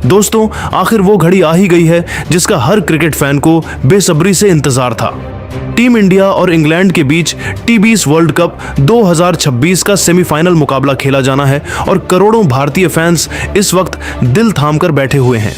दोस्तों, आखिर वो घड़ी आ ही गई है जिसका हर क्रिकेट फैन को बेसब्री से इंतजार था। टीम इंडिया और इंग्लैंड के बीच टी20 वर्ल्ड कप 2026 का सेमीफाइनल मुकाबला खेला जाना है और करोड़ों भारतीय फैंस इस वक्त दिल थामकर बैठे हुए हैं।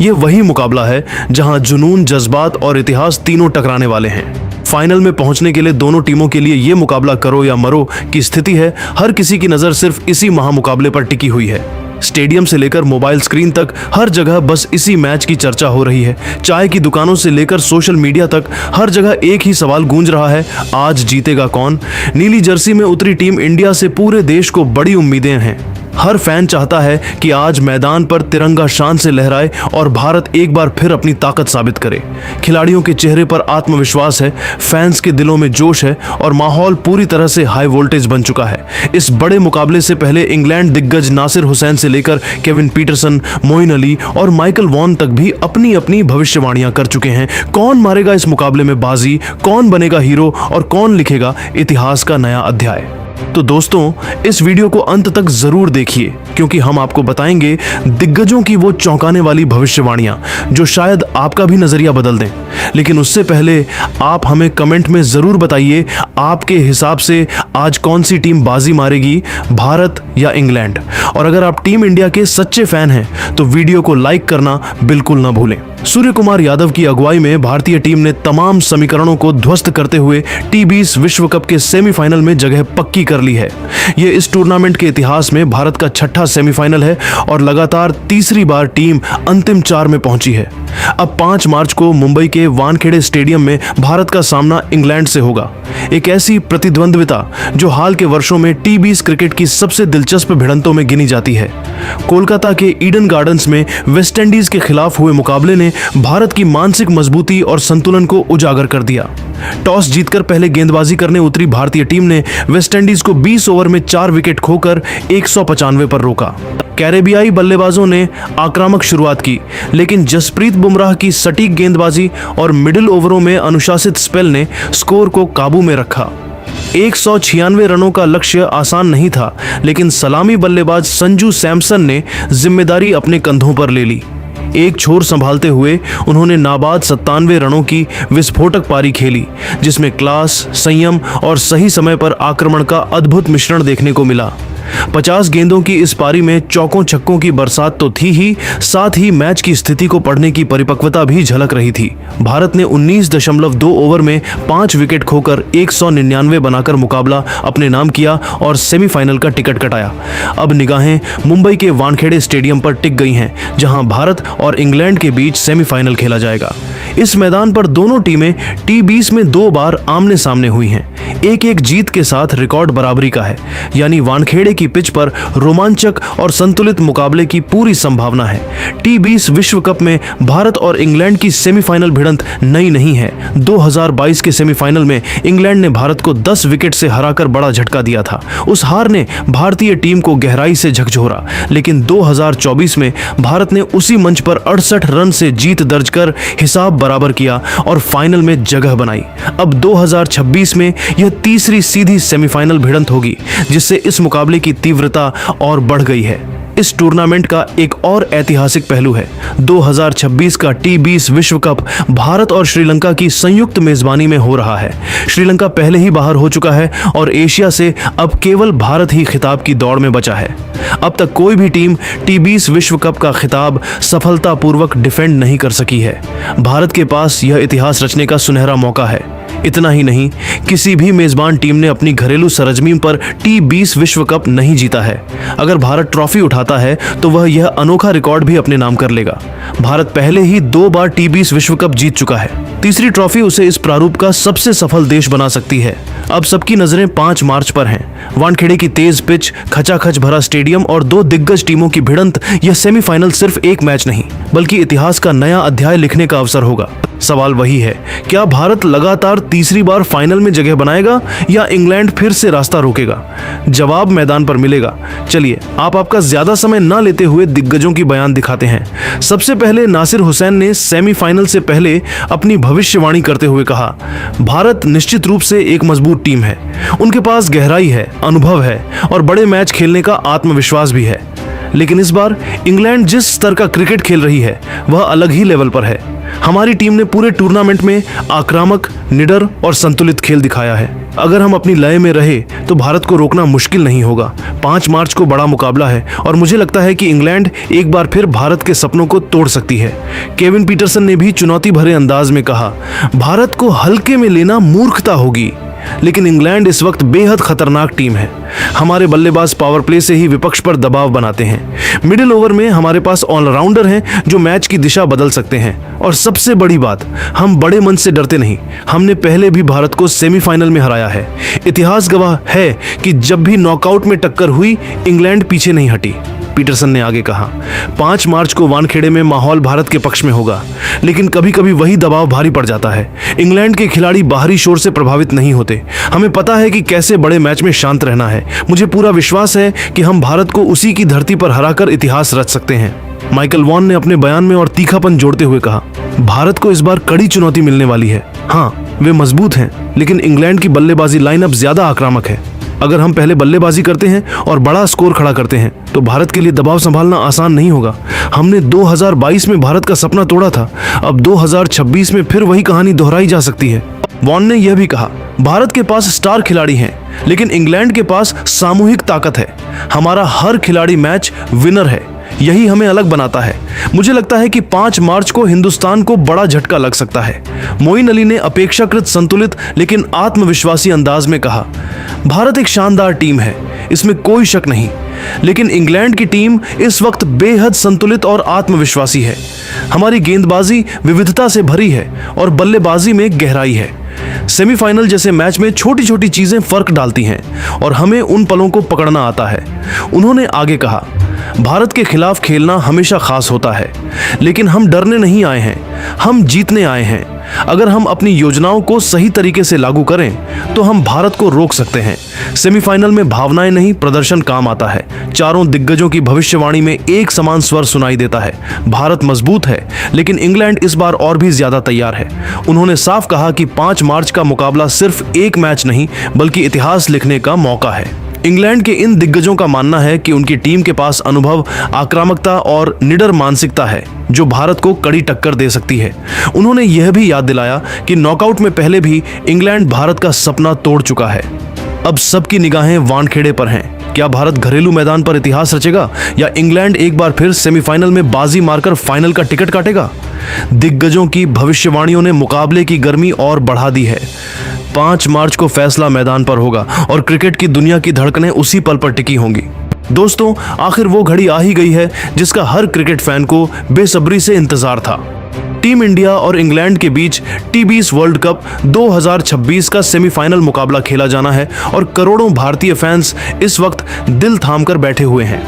ये वही मुकाबला है जहां जुनून, जज्बात और इतिहास तीनों टकराने वाले हैं। फाइनल में पहुंचने के लिए दोनों टीमों के लिए ये मुकाबला करो या मरो की स्थिति है। हर किसी की नजर सिर्फ इसी महामुकाबले पर टिकी हुई है। स्टेडियम से लेकर मोबाइल स्क्रीन तक हर जगह बस इसी मैच की चर्चा हो रही है। चाय की दुकानों से लेकर सोशल मीडिया तक हर जगह एक ही सवाल गूंज रहा है, आज जीतेगा कौन? नीली जर्सी में उतरी टीम इंडिया से पूरे देश को बड़ी उम्मीदें हैं। हर फैन चाहता है कि आज मैदान पर तिरंगा शान से लहराए और भारत एक बार फिर अपनी ताकत साबित करे। खिलाड़ियों के चेहरे पर आत्मविश्वास है, फैंस के दिलों में जोश है और माहौल पूरी तरह से हाई वोल्टेज बन चुका है। इस बड़े मुकाबले से पहले इंग्लैंड दिग्गज नासिर हुसैन से लेकर केविन पीटरसन, मोइन अली और माइकल वॉन तक भी अपनी अपनी भविष्यवाणियां कर चुके हैं। कौन मारेगा इस मुकाबले में बाजी, कौन बनेगा हीरो और कौन लिखेगा इतिहास का नया अध्याय? तो दोस्तों, इस वीडियो को अंत तक जरूर देखिए क्योंकि हम आपको बताएंगे दिग्गजों की वो चौंकाने वाली भविष्यवाणियां जो शायद आपका भी नजरिया बदल दें। लेकिन उससे पहले आप हमें कमेंट में जरूर बताइए, आपके हिसाब से आज कौन सी टीम बाजी मारेगी, भारत या इंग्लैंड? और अगर आप टीम इंडिया के सच्चे फैन हैं तो वीडियो को लाइक करना बिल्कुल ना भूलें। सूर्य कुमार यादव की अगुवाई में भारतीय टीम ने तमाम समीकरणों को ध्वस्त करते हुए टी20 विश्व कप के सेमीफाइनल में जगह पक्की कर ली है। यह इस टूर्नामेंट के इतिहास में भारत का छठा सेमीफाइनल है और लगातार तीसरी बार टीम अंतिम 4 में पहुंची है। अब 5 मार्च को मुंबई के वानखेड़े स्टेडियम में भारत का सामना इंग्लैंड से होगा। एक ऐसी प्रतिद्वंद्विता जो हाल के वर्षों में टी20 क्रिकेट की सबसे दिलचस्प भिड़ंतों में गिनी जाती है। कोलकाता के ईडन गार्डन्स में वेस्टइंडीज के खिलाफ हुए मुकाबले ने भारत की मानसिक मजबूती और संतुलन को उजागर कर दिया। टॉस जीतकर पहले गेंदबाजी करने उतरी भारतीय टीम ने वेस्टइंडीज को 20 ओवर में 4 विकेट खोकर 195 पर रोका। कैरेबियाई बल्लेबाजों ने आक्रामक शुरुआत की, लेकिन जसप्रीत बुमराह की सटीक गेंदबाजी और मिडिल ओवरों में अनुशासित स्पेल ने स्कोर को काबू में रखा। 196 रनों का लक्ष्य आसान नहीं था, लेकिन सलामी बल्लेबाज संजू सैमसन ने जिम्मेदारी अपने कंधों पर ले ली। एक छोर संभालते हुए उन्होंने नाबाद 97 रनों की विस्फोटक पारी खेली, जिसमें क्लास, संयम और सही समय पर आक्रमण का अद्भुत मिश्रण देखने को मिला। 50 गेंदों की इस पारी में चौकों छक्कों की बरसात तो थी ही, साथ ही मैच की स्थिति को पढ़ने की परिपक्वता भी झलक रही थी। भारत ने 19.2 ओवर में 5 विकेट खोकर 199 बनाकर मुकाबला अपने नाम किया और सेमीफाइनल का टिकट कटाया। अब निगाहें मुंबई के वानखेड़े स्टेडियम पर टिक गई हैं, जहां भारत और इंग्लैंड के बीच सेमीफाइनल खेला जाएगा। इस मैदान पर दोनों टीमें टी20 में 2 बार आमने सामने हुई हैं। एक जीत के साथ रिकॉर्ड बराबरी का है, यानी वानखेड़े की पिच पर रोमांचक और संतुलित मुकाबले की पूरी संभावना है। टी20 विश्व कप में भारत और इंग्लैंड की सेमीफाइनल भिड़ंत नई नहीं है। 2022 के सेमीफाइनल में इंग्लैंड ने भारत को 10 विकेट से हराकर बड़ा झटका दिया था। उस हार ने भारतीय टीम को गहराई से झकझोरा, लेकिन 2024 में भारत ने उसी मंच पर 68 रन से जीत दर्ज कर हिसाब बराबर किया और फाइनल में जगह बनाई। अब 2026 में यह तीसरी सीधी सेमीफाइनल भिड़ंत होगी, जिससे इस मुकाबले की तीव्रता और बढ़ गई है। इस टूर्नामेंट का एक और ऐतिहासिक पहलू है। 2026 का टी20 विश्व कप भारत और श्रीलंका की संयुक्त मेजबानी में हो रहा है। श्रीलंका पहले ही बाहर हो चुका है और एशिया से अब केवल भारत ही खिताब की दौड़ में बचा है। अब तक कोई भी टीम टी20 विश्व कप का खिताब सफलतापूर्वक डिफेंड नहीं कर सकी है। भारत के पास यह इतिहास रचने का सुनहरा मौका है। इतना ही नहीं, किसी भी मेजबान टीम ने अपनी घरेलू सरजमीन पर टी20 विश्व कप नहीं जीता है। अगर भारत ट्रॉफी उठाता है तो वह यह अनोखा रिकॉर्ड भी अपने नाम कर लेगा। भारत पहले ही 2 बार टी20 विश्व कप जीत चुका है। तीसरी ट्रॉफी उसे इस प्रारूप का सबसे सफल देश बना सकती है। अब सबकी नजरें 5 मार्च पर हैं। वानखेड़े की तेज पिच, खचाखच भरा स्टेडियम और 2 दिग्गज टीमों की भिड़ंत, यह सेमीफाइनल सिर्फ एक मैच नहीं बल्कि इतिहास का नया अध्याय लिखने का अवसर होगा। सवाल वही है, क्या भारत लगातार तीसरी बार फाइनल में जगह बनाएगा या इंग्लैंड फिर से रास्ता रोकेगा? जवाब मैदान पर मिलेगा। चलिए, आपका ज्यादा समय न लेते हुए दिग्गजों की बयान दिखाते हैं। सबसे पहले नासिर हुसैन ने सेमीफाइनल से पहले अपनी भविष्यवाणी करते हुए कहा, भारत निश्चित रूप से एक मजबूत टीम है। उनके पास गहराई है, अनुभव है और बड़े मैच खेलने का आत्मविश्वास भी है। लेकिन इस बार इंग्लैंड जिस स्तर का क्रिकेट खेल रही है वह अलग ही लेवल पर है। हमारी टीम ने पूरे टूर्नामेंट में आक्रामक, निडर और संतुलित खेल दिखाया है। अगर हम अपनी लय में रहे तो भारत को रोकना मुश्किल नहीं होगा। 5 मार्च को बड़ा मुकाबला है और मुझे लगता है कि इंग्लैंड एक बार फिर भारत के सपनों को तोड़ सकती है। केविन पीटरसन ने भी चुनौती भरे अंदाज में कहा, भारत को हल्के में लेना मूर्खता होगी, लेकिन इंग्लैंड इस वक्त बेहद खतरनाक टीम है। हमारे बल्लेबाज पावर प्ले से ही विपक्ष पर दबाव बनाते हैं। मिडिल ओवर में हमारे पास ऑलराउंडर हैं जो मैच की दिशा बदल सकते हैं। और सबसे बड़ी बात, हम बड़े मंच से डरते नहीं। हमने पहले भी भारत को सेमीफाइनल में हराया है। इतिहास गवाह है कि जब भी नॉकआउट में टक्कर हुई, इंग्लैंड पीछे नहीं हटी। पीटरसन ने आगे कहा, 5 मार्च को वानखेड़े में माहौल भारत के पक्ष में होगा, लेकिन कभी कभी वही दबाव भारी पड़ जाता है। इंग्लैंड के खिलाड़ी बाहरी शोर से प्रभावित नहीं होते। हमें पता है कि कैसे बड़े मैच में शांत रहना है। मुझे पूरा विश्वास है कि हम भारत को उसी की धरती पर हराकर इतिहास रच सकते हैं। माइकल वॉन ने अपने बयान में और तीखापन जोड़ते हुए कहा, भारत को इस बार कड़ी चुनौती मिलने वाली है। हाँ, वे मजबूत हैं, लेकिन इंग्लैंड की बल्लेबाजी लाइनअप ज्यादा आक्रामक है। अगर हम पहले बल्लेबाजी करते हैं और बड़ा स्कोर खड़ा करते हैं तो भारत के लिए दबाव संभालना आसान नहीं होगा। हमने 2022 में भारत का सपना तोड़ा था, अब 2026 में फिर वही कहानी दोहराई जा सकती है। वॉन ने यह भी कहा, भारत के पास स्टार खिलाड़ी हैं, लेकिन इंग्लैंड के पास सामूहिक ताकत है। हमारा हर खिलाड़ी मैच विनर है, यही हमें अलग बनाता है। मुझे लगता है कि 5 मार्च को हिंदुस्तान को बड़ा झटका लग सकता है। मोइन अली ने अपेक्षाकृत संतुलित लेकिन आत्मविश्वासी अंदाज में कहा, भारत एक शानदार टीम है, इसमें कोई शक नहीं, लेकिन इंग्लैंड की टीम इस वक्त बेहद संतुलित और आत्मविश्वासी है। हमारी गेंदबाजी विविधता से भरी है और बल्लेबाजी में गहराई है। सेमीफाइनल जैसे मैच में छोटी छोटी चीजें फर्क डालती हैं और हमें उन पलों को पकड़ना आता है। उन्होंने आगे कहा, भारत के खिलाफ खेलना हमेशा खास होता है, लेकिन हम डरने नहीं आए हैं, हम जीतने आए हैं। अगर हम अपनी योजनाओं को सही तरीके से लागू करें तो हम भारत को रोक सकते हैं। सेमीफाइनल में भावनाएं नहीं, प्रदर्शन काम आता है। चारों दिग्गजों की भविष्यवाणी में एक समान स्वर सुनाई देता है, भारत मजबूत है, लेकिन इंग्लैंड इस बार और भी ज्यादा तैयार है। उन्होंने साफ कहा कि 5 मार्च का मुकाबला सिर्फ एक मैच नहीं बल्कि इतिहास लिखने का मौका है। इंग्लैंड के इन दिग्गजों का मानना है कि उनकी टीम के पास अनुभव, आक्रामकता और निडर मानसिकता है जो भारत को कड़ी टक्कर दे सकती है। उन्होंने यह भी याद दिलाया कि नॉकआउट में पहले भी इंग्लैंड भारत का सपना तोड़ चुका है। अब सबकी निगाहें वानखेड़े पर हैं। क्या भारत घरेलू मैदान पर इतिहास रचेगा या इंग्लैंड एक बार फिर सेमीफाइनल में बाजी मारकर फाइनल का टिकट काटेगा? दिग्गजों की भविष्यवाणियों ने मुकाबले की गर्मी और बढ़ा दी है। 5 मार्च को फैसला मैदान पर होगा और क्रिकेट की दुनिया की धड़कनें उसी पल पर टिकी होंगी। दोस्तों, आखिर वो घड़ी आ ही गई है जिसका हर क्रिकेट फैन को बेसब्री से इंतजार था। टीम इंडिया और इंग्लैंड के बीच टी20 वर्ल्ड कप 2026 का सेमीफाइनल मुकाबला खेला जाना है और करोड़ों भारतीय फैंस इस वक्त दिल थामकर बैठे हुए हैं।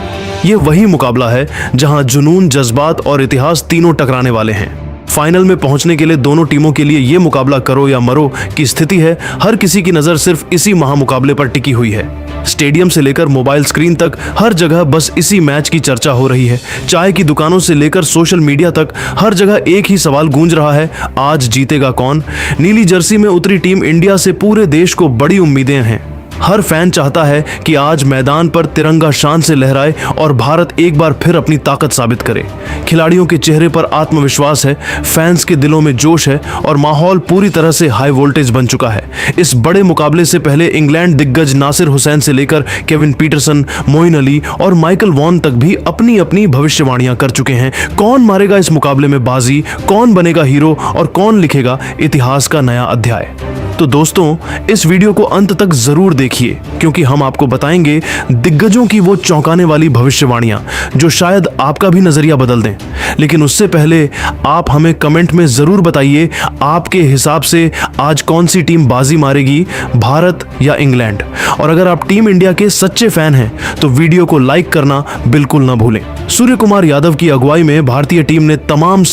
ये वही मुकाबला है जहां जुनून, जज्बात और इतिहास तीनों टकराने वाले हैं। फाइनल में पहुंचने के लिए दोनों टीमों के लिए ये मुकाबला करो या मरो की स्थिति है। हर किसी की नजर सिर्फ इसी महामुकाबले पर टिकी हुई है। स्टेडियम से लेकर मोबाइल स्क्रीन तक हर जगह बस इसी मैच की चर्चा हो रही है। चाय की दुकानों से लेकर सोशल मीडिया तक हर जगह एक ही सवाल गूंज रहा है, आज जीतेगा कौन? नीली जर्सी में उतरी टीम इंडिया से पूरे देश को बड़ी उम्मीदें हैं। हर फैन चाहता है कि आज मैदान पर तिरंगा शान से लहराए और भारत एक बार फिर अपनी ताकत साबित करे। खिलाड़ियों के चेहरे पर आत्मविश्वास है, फैंस के दिलों में जोश है और माहौल पूरी तरह से हाई वोल्टेज बन चुका है। इस बड़े मुकाबले से पहले इंग्लैंड दिग्गज नासिर हुसैन से लेकर केविन पीटरसन, मोइन अली और माइकल वॉन तक भी अपनी अपनी भविष्यवाणियां कर चुके हैं। कौन मारेगा इस मुकाबले में बाजी, कौन बनेगा हीरो और कौन लिखेगा इतिहास का नया अध्याय? तो दोस्तों, इस वीडियो को अंत तक जरूर देखिए, क्योंकि हम आपको बताएंगे दिग्गजों की वो चौंकाने वाली भविष्यवाणियां जो शायद आपका भी नजरिया बदल दें। लेकिन उससे पहले आप हमें कमेंट में जरूर बताइए, आपके हिसाब से आज कौन सी टीम बाजी मारेगी, भारत या इंग्लैंड? और अगर आप टीम इंडिया के सच्चे फैन हैं तो वीडियो को लाइक करना बिल्कुल ना भूलें। सूर्य कुमार यादव की अगुवाई में भारतीय टीम ने तमाम